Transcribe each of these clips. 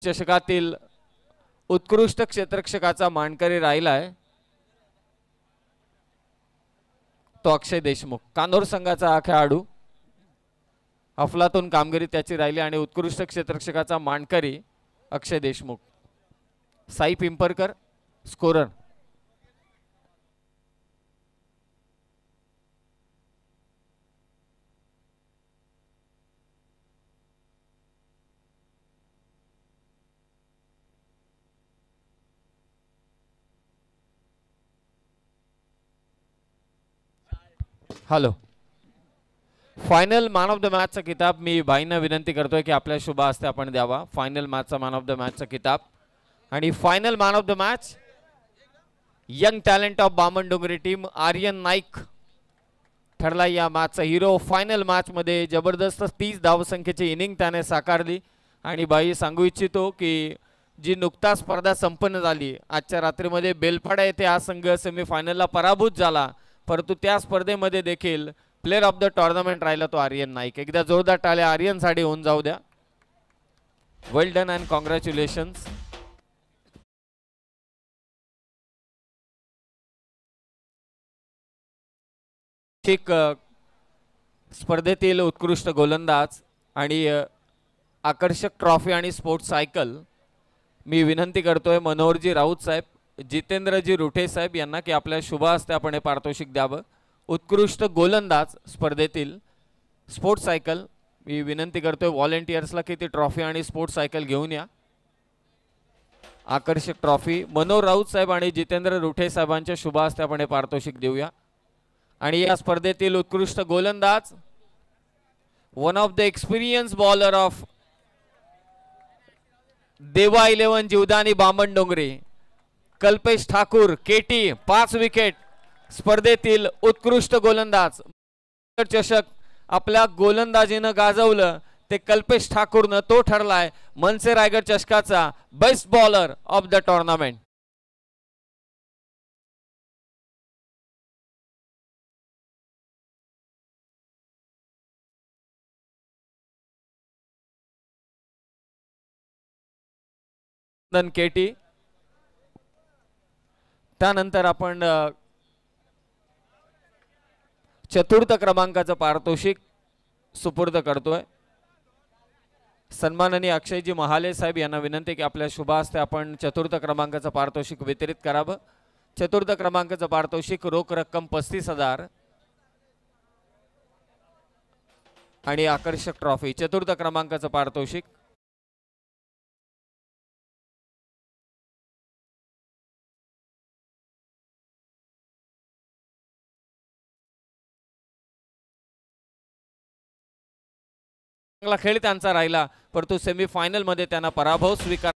चषकातील उत्कृष्ट क्षेत्ररक्षकाचा मानकरी राहिलाय तो अक्षय देशमुख. कानोर संघाचा हा खेळाडू अफलातून कामगिरी त्याची राहिली आणि उत्कृष्ट क्षेत्ररक्षकाचा मानकरी Akshay Deshmukh. Sai Pimparkar scorer. Hello. Final man of the मॅचचा किताब मी भाईंना विनंती करतोय की आपल्या शुभ हस्ते आपण द्यावा. फायनल मॅचचा मॅन ऑफ द मॅचचा किताब आणि final man of the match young talent of Bamandongri team Aryan Naik ठरला या मॅचचा हिरो. फायनल मॅच मध्ये जबरदस्त 30 धावसंख्येची इनिंग त्याने साकारली आणि भाई सांगू इच्छितो की जी नुकताच स्पर्धा संपन्न झाली आजच्या रात्रीमध्ये बेलपाडा येथे हा संघ सेमीफायनलला पराभूत झाला, परंतु त्या स्पर्धेमध्ये देखील प्लेयर ऑफ द टुर्नामेंट राहिला तो आर्यन नाईक. एकदा जोरदार टाळ्या आर्यनसाठी होऊन जाऊ द्या. वेल डन अँड कॉंग्रॅच्युलेशन्स. स्पर्धेतील उत्कृष्ट गोलंदाज आणि आकर्षक ट्रॉफी आणि स्पोर्ट्स सायकल मी विनंती करतोय मनोहरजी राऊत साहेब, जितेंद्रजी रुठे साहेब यांना की आपल्या शुभ हस्ते आपण हे पारितोषिक द्यावं. उत्कृष्ट गोलंदाज स्पर्धेतील स्पोर्ट्स सायकल मी विनंती करतोय व्हॉलेंटियर्सला की ती ट्रॉफी आणि स्पोर्ट्स सायकल घेऊन या. आकर्षक ट्रॉफी मनोहर राऊत साहेब आणि जितेंद्र रुठे साहेबांच्या शुभ हस्ते आपण हे पारितोषिक देऊया. आणि या स्पर्धेतील उत्कृष्ट गोलंदाज one of the experience bowler of देवा 11 जीवदानी बामणडोंगरी कल्पेश ठाकूर केटी 5 विकेट. स्पर्धेतील उत्कृष्ट गोलंदाज चषक आपल्या गोलंदाजीनं गाजवलं ते कल्पेश ठाकूरनं. तो ठरलाय मनसे रायगड चषकाचा best bowler of the tournament. KT. त्यानंतर आपण चतुर्थ क्रमांकाचं पारितोषिक सुपूर्द करतोय. सन्माननीय अक्षयजी महाले साहेब यांना विनंती की आपल्या शुभ हस्ते आपण चतुर्थ क्रमांकाचं पारितोषिक वितरित करावं. चतुर्थ क्रमांकाचं पारितोषिक रोख रक्कम 35,000 आणि आकर्षक ट्रॉफी. चतुर्थ क्रमांकाचं पारितोषिक चांगला खेळ त्यांचा राहिला, परंतु सेमीफायनल मध्ये त्यांना पराभव स्वीकार.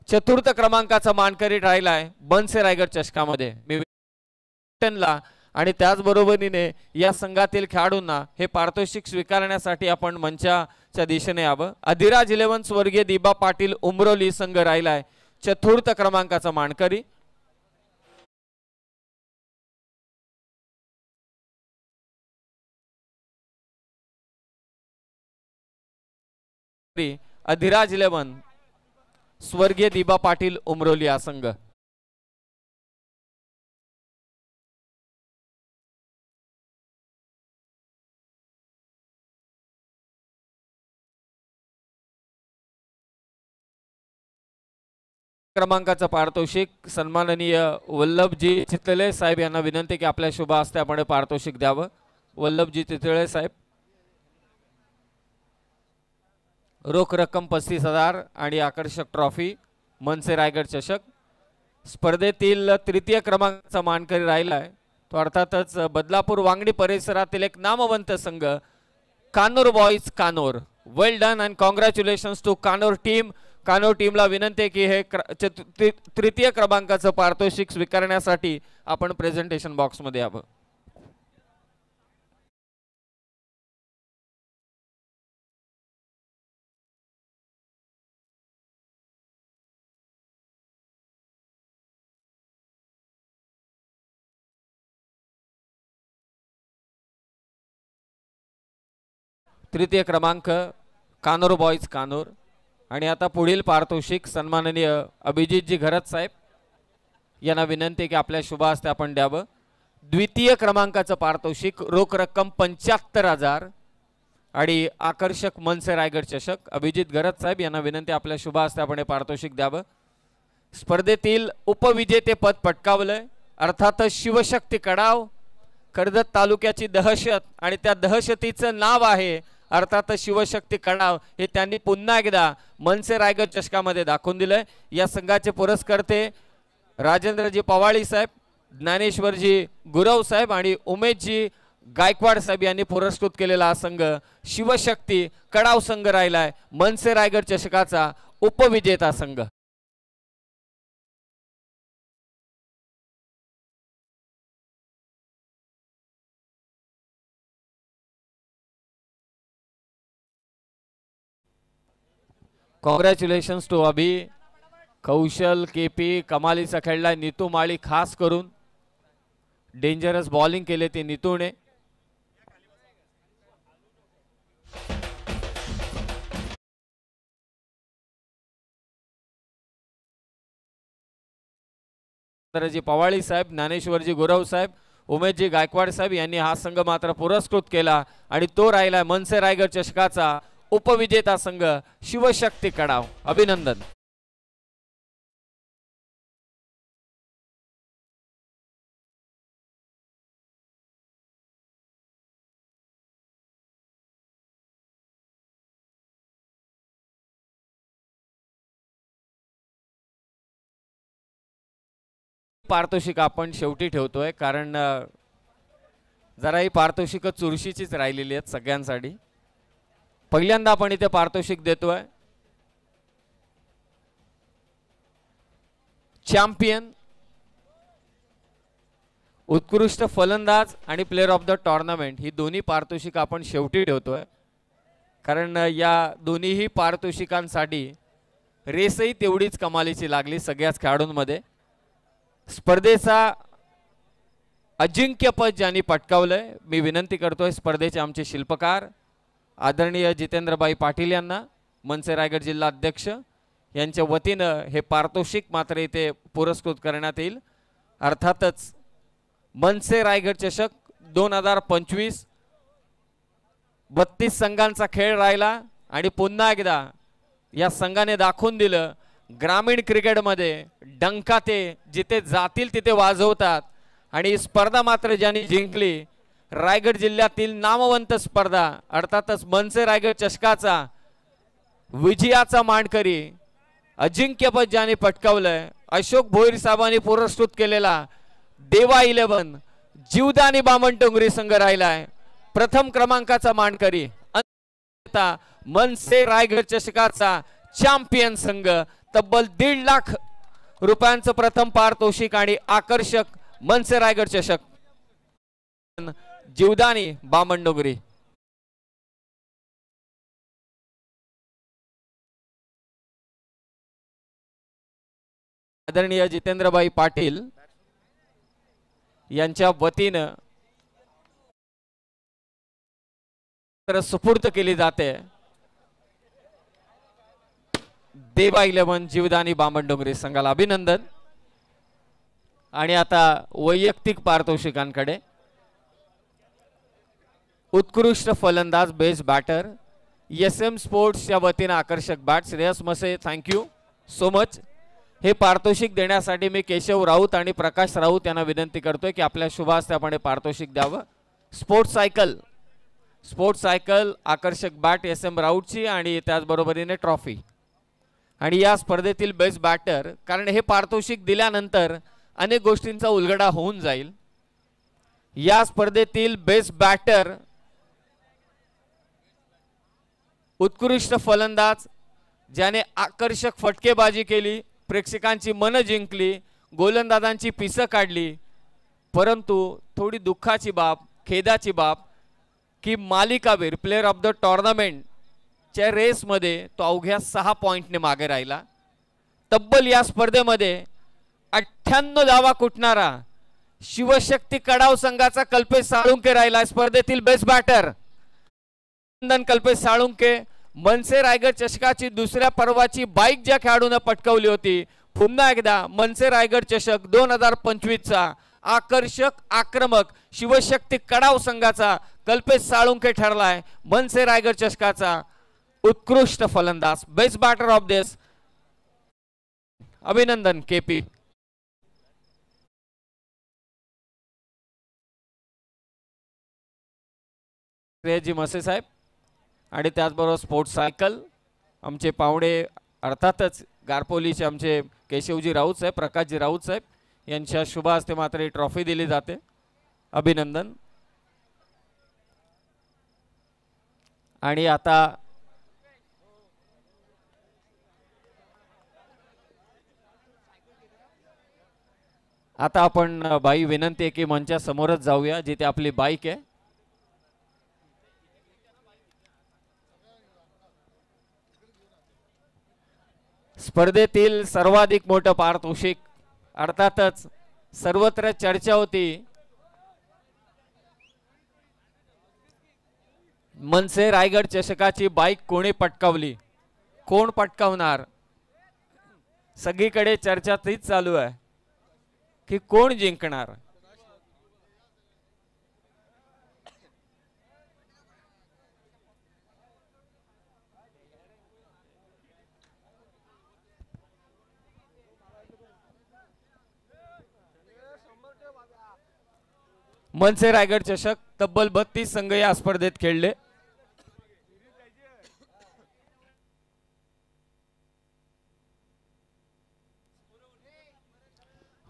चतुर्थ क्रमांकाचा मानकरी राहिलाय बनसे रायगड चषकामध्ये मी आणि त्याचबरोबरीने या संघातील खेळाडूंना हे पारितोषिक स्वीकारण्यासाठी आपण मंचाच्या दिशेने यावं. अधिराज 11 स्वर्गीय दिबा पाटील उमरोली संघ राहिलाय चतुर्थ क्रमांकाचा मानकरी. अधिराज 11 स्वर्गीय दिबा पाटील उमरोली हा संघ. क्रमांकाचं पारितोषिक सन्माननीय वल्लभजी चितळे साहेब यांना विनंती की आपल्या शुभ हस्ते आपण पारितोषिक द्यावं. वल्लभजी चितळे साहेब. रोख रक्कम 35,000 आणि आकर्षक ट्रॉफी मनसे रायगड चषक. स्पर्धेतील तृतीय क्रमांकाचा मानकरी राहिलाय तो अर्थातच बदलापूर वांगडी परिसरातील एक नामवंत संघ Kanor boys Kanor. Well done and congratulations to Kanor team. कानोर टीमला विनंती आहे की हे तृतीय क्रमांकाचं पारितोषिक स्वीकारण्यासाठी आपण प्रेझेंटेशन बॉक्समध्ये यावं. तृतीय क्रमांक कानोर बॉयज कानोर। आणि आता पुढील पारितोषिक सन्माननीय अभिजितजी घरत साहेब यांना विनंती की आपल्या शुभ हस्ते आपण द्यावं। द्वितीय क्रमांकाचं पारितोषिक रोख रक्कम 75,000 आणि आकर्षक मनसे रायगड चषक। अभिजित घरत साहेब यांना विनंती आपल्या शुभ हस्ते आपण हे पारितोषिक द्यावं। स्पर्धेतील उपविजेते पद पटकावलंय अर्थातच शिवशक्ती कडाव, कर्जत तालुक्याची दहशत आणि त्या दहशतीचं नाव आहे अर्थातच शिवशक्ती कडाव। हे त्यांनी पुन्हा एकदा मनसे रायगड चषकामध्ये दाखवून दिलंय। या संघाचे पुरस्कर्ते राजेंद्रजी पवाळी साहेब, ज्ञानेश्वरजी गुरव साहेब आणि उमेशजी गायकवाड साहेब यांनी पुरस्कृत केलेला हा संघ शिवशक्ती कडाव संघ राहिलाय मनसे रायगड चषकाचा उपविजेता संघ। Congratulations to Abhi, Kaushal, KP कमालीचा खेळलाय। नितू माळी खास करून डेंजरस बॉलिंग केले ते नितूने। जी पवाळी साहेब, ज्ञानेश्वरजी गुरव साहेब, उमेशजी गायकवाड साहेब यांनी हा संघ मात्र पुरस्कृत केला आणि तो राहिला मनसे रायगड चषकाचा उपविजेता संघ शिवशक्ती कडाव। अभिनंदन। पारितोषिक आपण शेवटी ठेवतोय कारण जरा ही पारितोषिक चुरशीचीच राहिलेली आहेत सगळ्यांसाठी। पहिल्यांदा आपण इथे पारितोषिक देतोय चॅम्पियन, उत्कृष्ट फलंदाज आणि प्लेयर ऑफ द टुर्नामेंट ही दोन्ही पारितोषिक आपण शेवटी ठेवतोय कारण या दोन्हीही पारितोषिकांसाठी रेसही तेवढीच कमालीची लागली सगळ्याच खेळाडूंमध्ये। स्पर्धेचा अजिंक्यपद ज्यांनी पटकावलंय मी विनंती करतोय स्पर्धेचे आमचे शिल्पकार आदरणीय जितेंद्रबाई पाटील यांना, मनसे रायगड जिल्हा अध्यक्ष यांच्या वतीनं हे पारितोषिक मात्र इथे पुरस्कृत करण्यात येईल। अर्थातच मनसे रायगड चषक 2025 32 संघांचा खेळ राहिला आणि पुन्हा एकदा या संघाने दाखवून दिलं ग्रामीण क्रिकेटमध्ये डंका ते जिथे जातील तिथे वाजवतात आणि स्पर्धा मात्र ज्यांनी जिंकली रायगड जिल्ह्यातील नामवंत स्पर्धा अर्थातच मनसे रायगड चषकाचा विजयाचा मानकरी अजिंक्यपद ज्यांनी पटकावलंय अशोक भोईर साहेबांनी पुरस्कृत केलेला देवा 11 जीवदानी बामणडोंगरी संघ राहिलाय प्रथम क्रमांकाचा मानकरी। मनसे रायगड चषकाचा चॅम्पियन संघ तब्बल 1.5 लाख रुपयांचं प्रथम पारितोषिक आणि आकर्षक मनसे रायगड चषक जीवदानी बामणडोंगरी। आदरणीय जितेंद्रबाई पाटील यांच्या वतीनं सुपूर्द केली जाते देवा 11 जीवदानी बामणडोंगरी संघाला अभिनंदन। आणि आता वैयक्तिक पारितोषिकांकडे उत्कृष्ट फलंदाज बेस्ट बॅटर SM स्पोर्ट्स या वतीने आकर्षक बॅट श्रेयस मसे थँक्यू सो मच। हे पारितोषिक देण्यासाठी मी केशव राऊत आणि प्रकाश राऊत यांना विनंती करतोय की आपल्या शुभ हस्ते आपण हे पारितोषिक द्यावं। स्पोर्ट्स सायकल आकर्षक बॅट SM राऊतची आणि त्याचबरोबरीने ट्रॉफी आणि या स्पर्धेतील बेस्ट बॅटर कारण हे पारितोषिक दिल्यानंतर अनेक गोष्टींचा उलगडा होऊन जाईल। या स्पर्धेतील बेस्ट बॅटर उत्कृष्ट फलंदाज ज्याने आकर्षक फटकेबाजी केली प्रेक्षकांची मन जिंकली गोलंदाजांची पिसं काढली परंतु थोडी दुःखाची बाब खेदाची बाब की मालिकावीर प्लेयर ऑफ द टुर्नामेंट च्या रेस मध्ये तो अवघ्या 6 पॉइंटने मागे राहिला। तब्बल या स्पर्धेमध्ये 98 धावा कुटणारा शिवशक्ती कडाव संघाचा कल्पेश साळुंके राहिला स्पर्धेतील बेस्ट बॅटर। नंदन कल्पेश साळुंके मनसे रायगड चषकाची दुसऱ्या पर्वाची बाईक ज्या खेळाडूने पटकावली होती, पुन्हा एकदा मनसे रायगड चषक 2025 चा आकर्षक आक्रमक शिवशक्ती कडाव संघाचा कल्पेश साळुंके ठरलाय मनसे रायगड चषकाचा उत्कृष्ट फलंदाज, बेस्ट बॅटर ऑफ दिस. अभिनंदन केपी. श्रेयजी मसे साहेब आणि त्याचबरोबर स्पोर्ट्स सायकल आमचे पाहुणे अर्थातच गारपोलीचे आमचे केशवजी राऊत साहेब, प्रकाशजी राऊत साहेब यांच्या शुभ हस्ते मात्र ही ट्रॉफी दिली जाते. अभिनंदन. आणि आता आपण बाई विनंती आहे की मंचा समोरच जाऊया जिथे आपली बाईक आहे. स्पर्धेतील सर्वाधिक मोठं पारितोषिक, अर्थातच सर्वत्र चर्चा होती मनसे रायगड चषकाची बाईक कोणी पटकावली, कोण पटकावणार. सगळीकडे चर्चा तीच चालू आहे की कोण जिंकणार. मनसे रायगड चषक तब्बल 32 संघ या स्पर्धेत खेळले.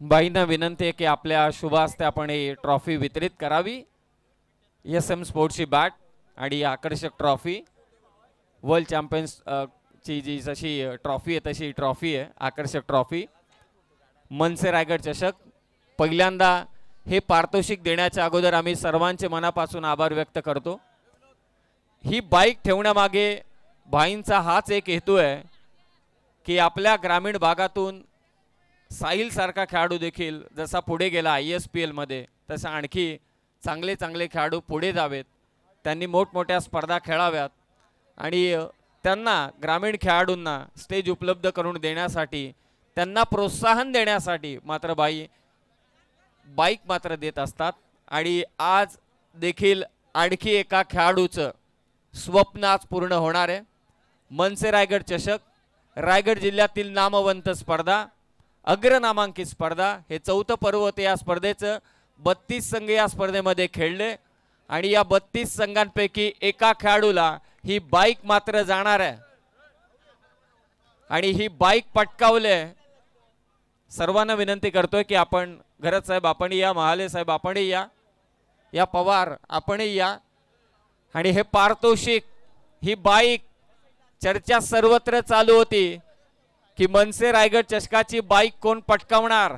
बाईंना विनंती आहे की आपल्या शुभ हस्ते आपण ही ट्रॉफी वितरित करावी. SM स्पोर्ट्सची बॅट आणि आकर्षक ट्रॉफी, वर्ल्ड चॅम्पियन्स ची जी जशी ट्रॉफी आहे तशी ट्रॉफी आहे, आकर्षक ट्रॉफी. मनसे रायगड चषक पहिल्यांदा हे पारितोषिक देण्याच्या अगोदर आम्ही सर्वांचे मनापासून आभार व्यक्त करतो. ही बाईक ठेवण्यामागे भाईंचा हाच एक हेतू आहे की आपल्या ग्रामीण भागातून साहिल सारखा खेळाडू देखील जसा पुढे गेला ISPL मध्ये, तसा आणखी चांगले चांगले खेळाडू पुढे जावेत, त्यांनी मोठमोठ्या स्पर्धा खेळाव्यात आणि त्यांना ग्रामीण खेळाडूंना स्टेज उपलब्ध करून देण्यासाठी, त्यांना प्रोत्साहन देण्यासाठी मात्र बाईक मात्र देत असतात. आणि आज देखील आणखी एका खेळाडूचं स्वप्न आज पूर्ण होणार आहे. मनसे रायगड चषक रायगड जिल्ह्यातील नामवंत स्पर्धा, अग्रनामांकित स्पर्धा, हे 4थं पर्व होते या स्पर्धेचं. 32 संघ या स्पर्धेमध्ये खेळले आणि या 32 संघांपैकी एका खेळाडूला ही बाईक मात्र जाणार आहे आणि ही बाईक पटकावले. सर्वांना विनंती करतोय की आपण घरत साहेब आपणही या, महाले साहेब आपणही या पवार आपणही या. आणि हे पारितोषिक, ही बाईक, चर्चा सर्वत्र चालू होती की मनसे रायगड चषकाची बाईक कोण पटकावणार,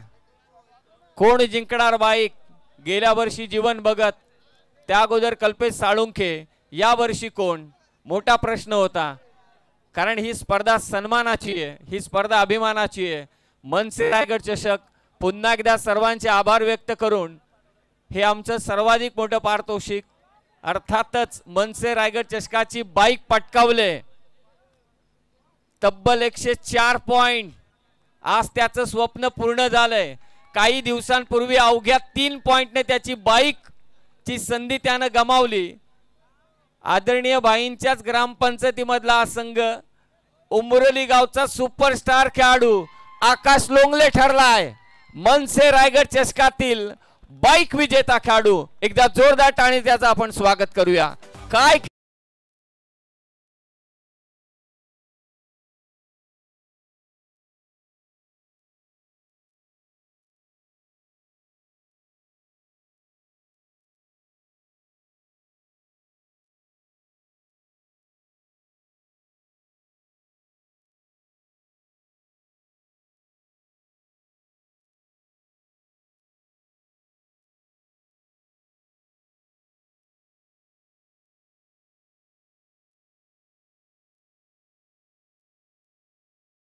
कोण जिंकणार बाईक. गेल्या वर्षी जीवन बघत, त्या अगोदर कल्पेश साळुंखे, या वर्षी कोण, मोठा प्रश्न होता. कारण ही स्पर्धा सन्मानाची आहे, ही स्पर्धा अभिमानाची आहे. मनसे रायगड चषक पुन्हा एकदा सर्वांचे आभार व्यक्त करून हे आमचं सर्वाधिक मोठं पारितोषिक, अर्थातच मनसे रायगड चषकाची बाईक पटकावले. तब्बल 104 पॉइंट. आज त्याचं स्वप्न पूर्ण झालंय. काही दिवसांपूर्वी अवघ्या 3 पॉइंटने त्याची बाईक ची संधी त्यानं गमावली. आदरणीय भाईंच्याच ग्रामपंचायतीमधला हा संघ, उमरोली गावचा सुपरस्टार खेळाडू आकाश लोंगले ठरलाय मनसे रायगड चषकातील बाईक विजेता खेळाडू. एकदा जोरदार टाळी त्याचं आपण स्वागत करूया. काय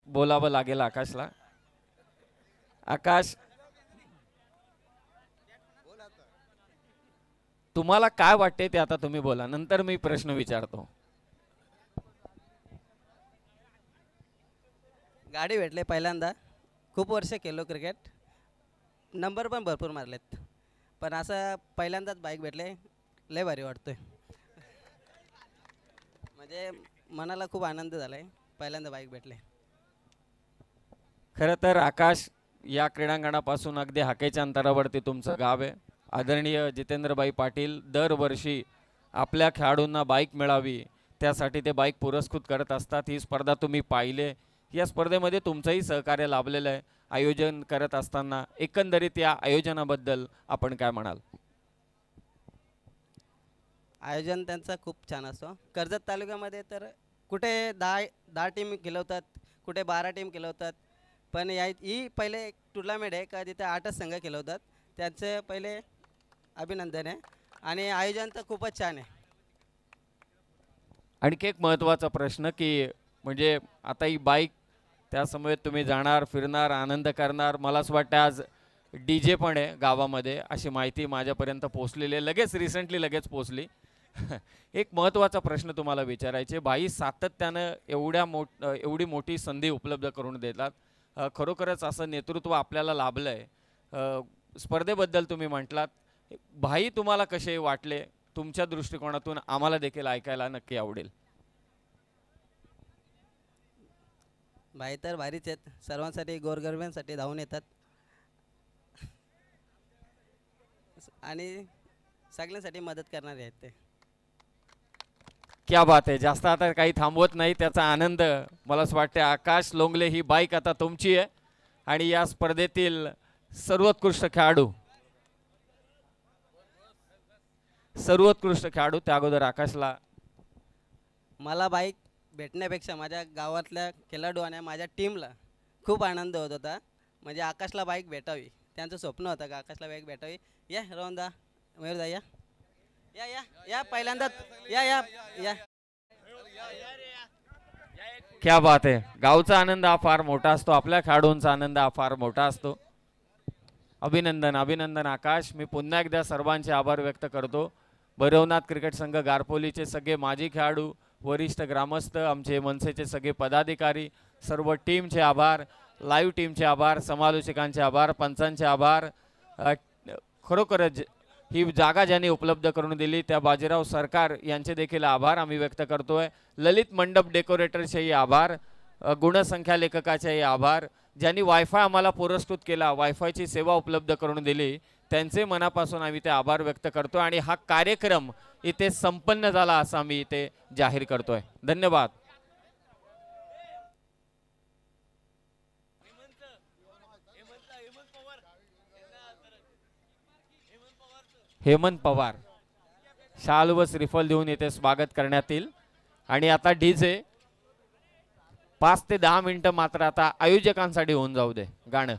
बोलावं लागेल आकाशला. आकाश, तुम्हाला काय वाटते ते आता तुम्ही बोला, नंतर मी प्रश्न विचारतो. गाडी भेटले पहिल्यांदा. खूप वर्ष केलो क्रिकेट, नंबर पण भरपूर मारलेत, पण असं पहिल्यांदाच बाईक भेटले, लय भारी वाटतोय. म्हणजे मनाला खूप आनंद झालाय, पहिल्यांदा बाईक भेटले. खरं तर आकाश, या क्रीडांगणापासून अगदी हाकेच्या अंतरावरती तुमचं गाव आहे. आदरणीय जितेंद्रभाई पाटील दरवर्षी आपल्या खेळाडूंना बाईक मिळावी त्यासाठी ते बाईक पुरस्कृत करत असतात. ही स्पर्धा तुम्ही पाहिले, या स्पर्धेमध्ये तुमचंही सहकार्य लाभलेलं आहे आयोजन करत असताना. एकंदरीत या आयोजनाबद्दल आपण काय म्हणाल? आयोजन त्यांचा खूप छान असतो. कर्जत तालुक्यामध्ये तर कुठे 10 टीम खेळवतात, कुठे 12 टीम खेळवतात, पण ही पहिले एक टुर्नामेंट आहे का जिथे 8च संघ खेळवतात. त्यांचं पहिले अभिनंदन आहे आणि आयोजन तर खूपच छान आहे. आणखी एक महत्त्वाचा प्रश्न की म्हणजे आता ही बाईक त्या समवेत तुम्ही जाणार, फिरणार, आनंद करणार. मला असं वाटतं आज DJ पण आहे गावामध्ये, अशी माहिती माझ्यापर्यंत पोहोचलेली आहे, लगेच पोहोचली. एक महत्त्वाचा प्रश्न तुम्हाला विचारायचे, भाई सातत्यानं एवढी मोठी संधी उपलब्ध करून देतात. खरोखरच असं नेतृत्व आपल्याला लाभलं आहे. स्पर्धेबद्दल तुम्ही म्हटलात, भाई तुम्हाला कसे वाटले तुमच्या दृष्टिकोनातून आम्हाला देखील ऐकायला नक्की आवडेल. भाई तर भारीच आहेत, सर्वांसाठी गोरगरिबांसाठी धावून येतात आणि सगळ्यांसाठी मदत करणारे आहेत ते. क्या बात आहे. जास्त आता काही थांबवत नाही, त्याचा आनंद मला असं वाटतं. आकाश लोंगले, ही बाईक आता तुमची आहे आणि या स्पर्धेतील सर्वोत्कृष्ट खेळाडू त्या अगोदर आकाशला. मला बाईक भेटण्यापेक्षा माझ्या गावातल्या खेळाडू आणि माझ्या टीमला खूप आनंद होत होता. म्हणजे आकाशला बाईक भेटावी, त्यांचं स्वप्न होतं का आकाशला बाईक भेटावी. या रोहनदा, मयूरदा, या या या या पहिल्यांदा या या या. क्या बात आहे. गावचा आनंद हा फार मोठा असतो, आपल्या खेळाडूंचा आनंद हा फार मोठा असतो. अभिनंदन आकाश. मी पुन्हा एकदा सर्वांचे आभार व्यक्त करतो. भैरवनाथ क्रिकेट संघ गारपोलीचे सगळे माजी खेळाडू, वरिष्ठ ग्रामस्थ, आमचे मनसेचे सगळे पदाधिकारी, सर्व टीमचे आभार, लाईव्ह टीमचे आभार, समालोचकांचे आभार, पंचांचे आभार. खरोखरच ही जागा ज्यांनी उपलब्ध करून दिली त्या बाजीराव सरकार यांचे देखील आभार आम्ही व्यक्त करतोय. ललित मंडप डेकोरेटरचेही आभार, गुणसंख्या लेखकाचेही आभार. ज्यांनी वायफाय आम्हाला पुरस्कृत केला, वायफायची सेवा उपलब्ध करून दिली, त्यांचे मनापासून आम्ही ते आभार व्यक्त करतो. आणि हा कार्यक्रम इथे संपन्न झाला असं आम्ही इथे जाहीर करतोय. धन्यवाद. हेमंत पवार शाल व श्रीफल देऊन येथे स्वागत करण्यात येईल. आणि आता DJ 5 ते 10 मिनिटं मात्र आता आयोजकांसाठी होऊन जाऊ दे गाणं.